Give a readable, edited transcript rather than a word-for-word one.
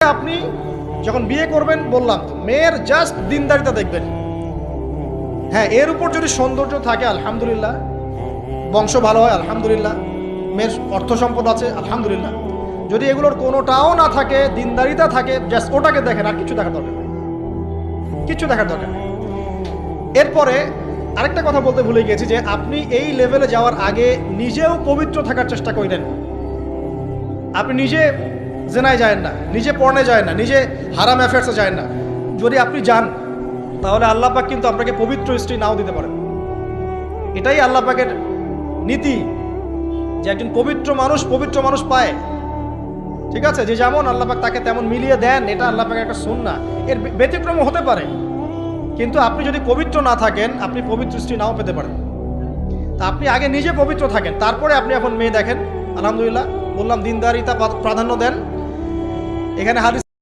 আপনি যখন বিয়ে করবেন বললাম তো মেয়ের জাস্ট দিনদারিতা দেখবেন। হ্যাঁ, এর উপর যদি সৌন্দর্য থাকে আলহামদুলিল্লাহ, বংশ ভালো হয় আলহামদুলিল্লাহ, মেয়ের অর্থ সম্পদ আছে আলহামদুলিল্লাহ। যদি এগুলোর কোনোটাও না থাকে, দিনদারিতা থাকে, জাস্ট ওটাকে দেখেন, আর কিছু দেখার দরকার নেই, কিছু দেখার দরকার নেই। এরপরে আরেকটা কথা বলতে ভুলে গিয়েছি যে আপনি এই লেভেলে যাওয়ার আগে নিজেও পবিত্র থাকার চেষ্টা করেন। আপনি নিজে জেনায় যায় না, নিজে পর্নে যায় না, নিজে হারাম অ্যাফেয়ার্সে যায় না। যদি আপনি যান তাহলে আল্লাহ পাক কিন্তু আপনাকে পবিত্র স্ত্রী নাও দিতে পারেন। এটাই আল্লাহ পাকের নীতি যে একজন পবিত্র মানুষ পায়। ঠিক আছে, যে যেমন আল্লাহ পাক তাকে তেমন মিলিয়ে দেন, এটা আল্লাহ পাকের একটা সুন্নাহ। এর ব্যতিক্রম হতে পারে, কিন্তু আপনি যদি পবিত্র না থাকেন আপনি পবিত্র স্ত্রী নাও পেতে পারেন। তা আপনি আগে নিজে পবিত্র থাকেন, তারপরে আপনি এখন মেয়ে দেখেন। আলহামদুলিল্লাহ বললাম দিনদারিতা প্রাধান্য দেন। এখানে হাদিস